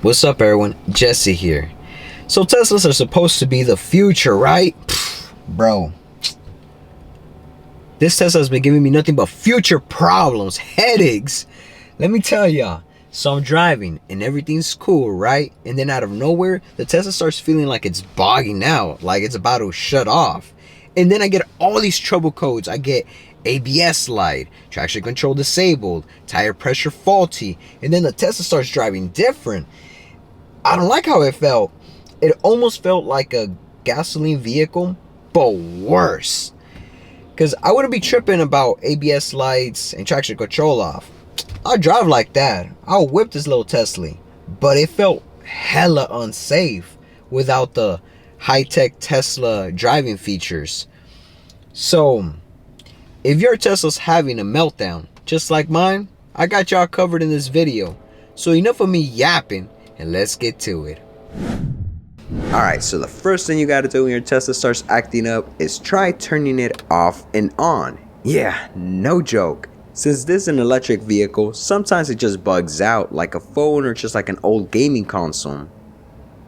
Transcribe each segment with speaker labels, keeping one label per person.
Speaker 1: What's up, everyone? Jesse here. So Teslas are supposed to be the future, right? Bro, this Tesla has been giving me nothing but future problems, headaches. Let me tell y'all. So I'm driving and everything's cool, right? And then out of nowhere, the Tesla starts feeling like it's bogging out, like it's about to shut off. And then I get all these trouble codes. I get ABS light, traction control disabled, tire pressure faulty, and then the Tesla starts driving different. I don't like how it felt. It almost felt like a gasoline vehicle, but worse. Because I wouldn't be tripping about ABS lights and traction control off. I'll drive like that. I'll whip this little Tesla. But it felt hella unsafe without the high-tech Tesla driving features. So, if your Tesla's having a meltdown, just like mine, I got y'all covered in this video. So enough of me yapping, and let's get to it. Alright, so the first thing you gotta do when your Tesla starts acting up is try turning it off and on. Yeah, no joke. Since this is an electric vehicle, sometimes it just bugs out like a phone or just like an old gaming console.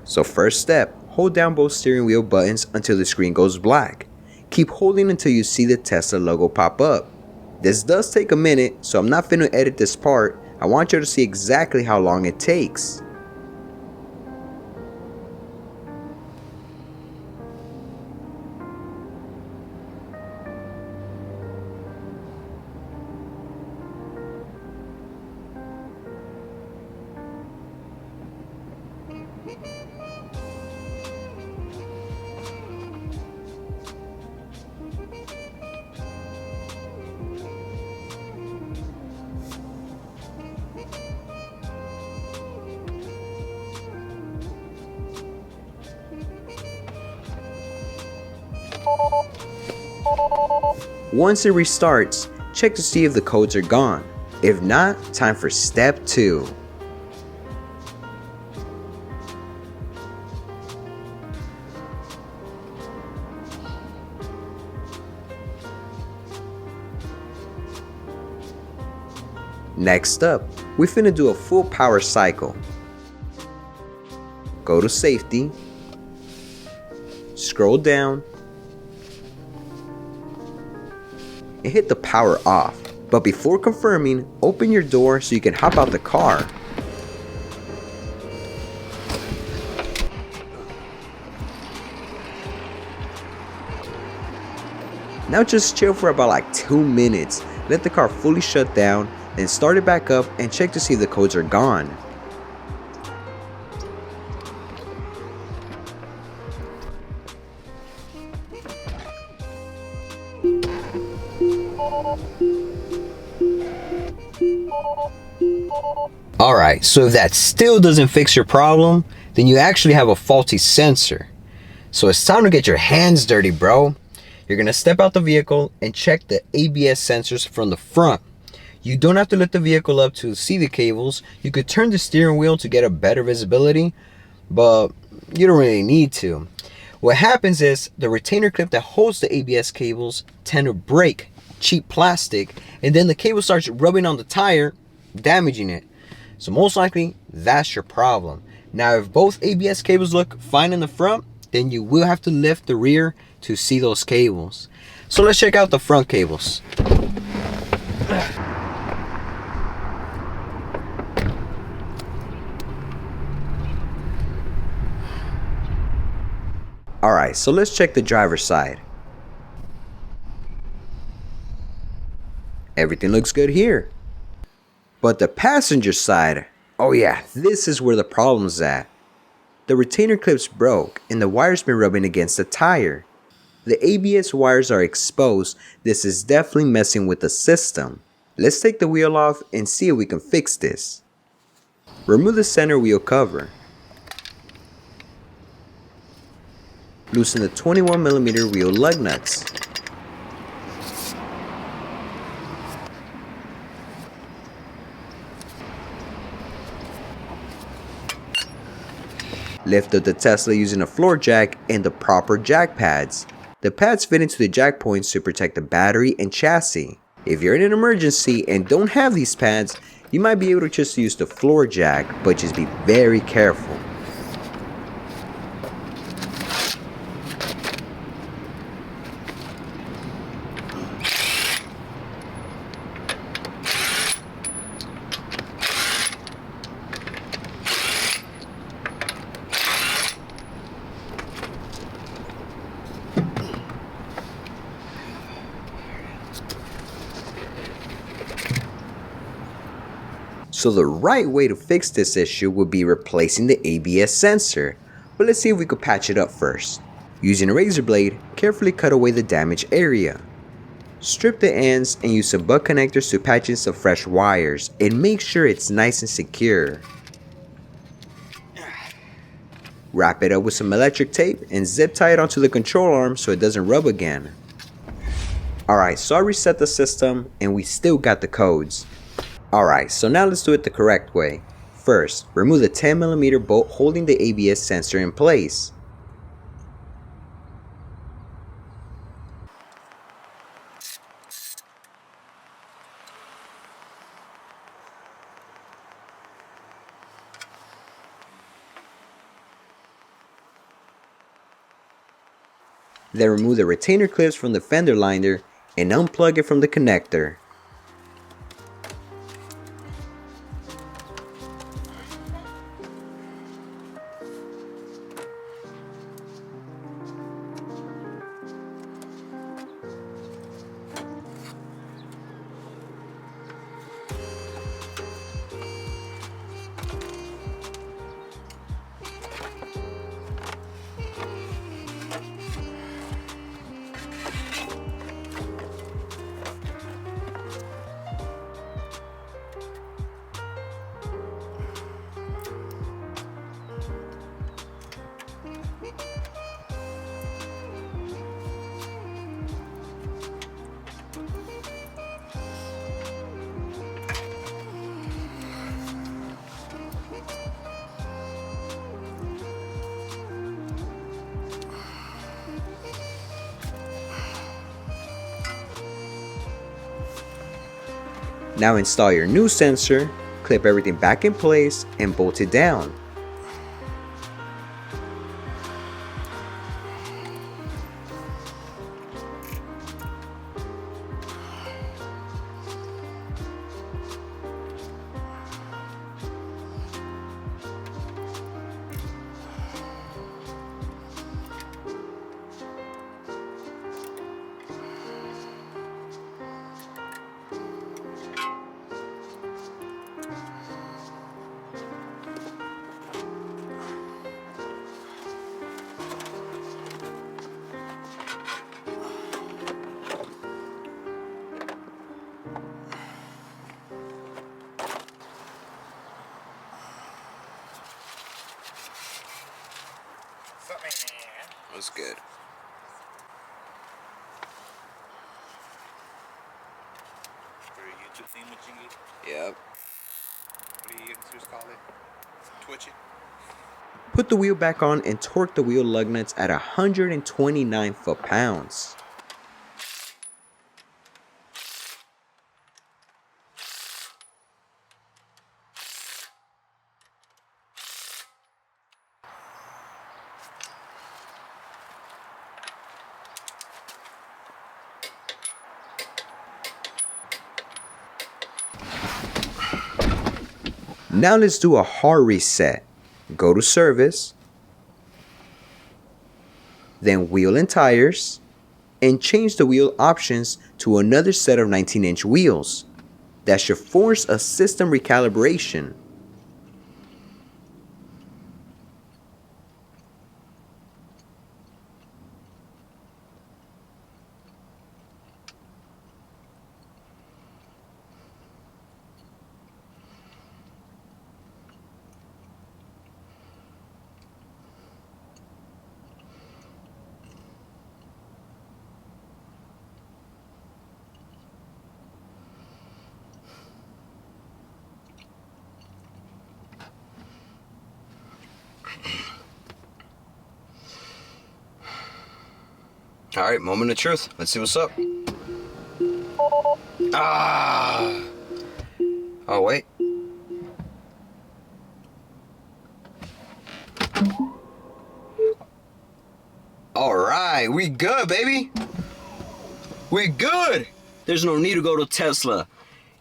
Speaker 1: So first step, hold down both steering wheel buttons until the screen goes black. Keep holding until you see the Tesla logo pop up. This does take a minute, so I'm not finna edit this part. I want you to see exactly how long it takes. Once it restarts, check to see if the codes are gone. If not, time for step 2. Next up, we finna do a full power cycle. Go to safety, scroll down, and hit the power off. But before confirming, open your door so you can hop out the car. Now just chill for about like 2 minutes. Let the car fully shut down, then start it back up and check to see if the codes are gone. Alright, so if that still doesn't fix your problem, then you actually have a faulty sensor. So it's time to get your hands dirty, bro. You're gonna step out the vehicle and check the ABS sensors from the front. You don't have to lift the vehicle up to see the cables. You could turn the steering wheel to get a better visibility, but you don't really need to. What happens is the retainer clip that holds the ABS cables tend to break, cheap plastic, and then the cable starts rubbing on the tire, damaging it. So most likely that's your problem. Now if both ABS cables look fine in the front, then you will have to lift the rear to see those cables. So let's check out the front cables. Alright, so let's check the driver's side. Everything looks good here. But the passenger side, oh yeah, this is where the problem's at. The retainer clips broke and the wire's been rubbing against the tire. The ABS wires are exposed. This is definitely messing with the system. Let's take the wheel off and see if we can fix this. Remove the center wheel cover. Loosen the 21mm wheel lug nuts. Lift up the Tesla using a floor jack and the proper jack pads. The pads fit into the jack points to protect the battery and chassis. If you're in an emergency and don't have these pads, You might be able to just use the floor jack, but just be very careful. So the right way to fix this issue would be replacing the ABS sensor, but let's see if we could patch it up first. Using a razor blade, carefully cut away the damaged area. Strip the ends and use some butt connectors to patch in some fresh wires and make sure it's nice and secure. Wrap it up with some electric tape and zip tie it onto the control arm so it doesn't rub again. Alright, so I reset the system and we still got the codes. Alright, so now let's do it the correct way. First, remove the 10mm bolt holding the ABS sensor in place. Then remove the retainer clips from the fender liner and unplug it from the connector. Now install your new sensor, clip everything back in place and bolt it down. What's good?
Speaker 2: For your YouTube thing, what you need?
Speaker 1: Yep.
Speaker 2: What do you call it? Twitching?
Speaker 1: Put the wheel back on and torque the wheel lug nuts at 129 foot-pounds. Now let's do a hard reset. Go to service, then wheel and tires, and change the wheel options to another set of 19-inch wheels. That should force a system recalibration. Alright, moment of truth. Let's see what's up. Ah! Oh, wait. right, we good, baby. We good. There's no need to go to Tesla.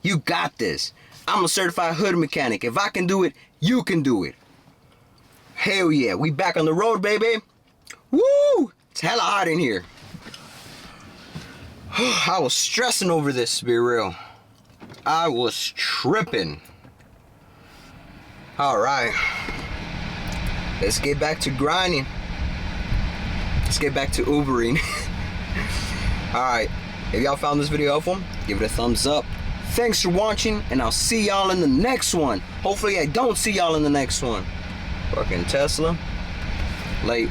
Speaker 1: You got this. I'm a certified hood mechanic. If I can do it, you can do it. Hell yeah, we back on the road, baby. Woo! It's hella hot in here. I was stressing over this, to be real. I was tripping. All right. Let's get back to grinding. Let's get back to Ubering. Alright, if y'all found this video helpful, give it a thumbs up. Thanks for watching, and I'll see y'all in the next one. Hopefully I don't see y'all in the next one. Fucking Tesla. Late.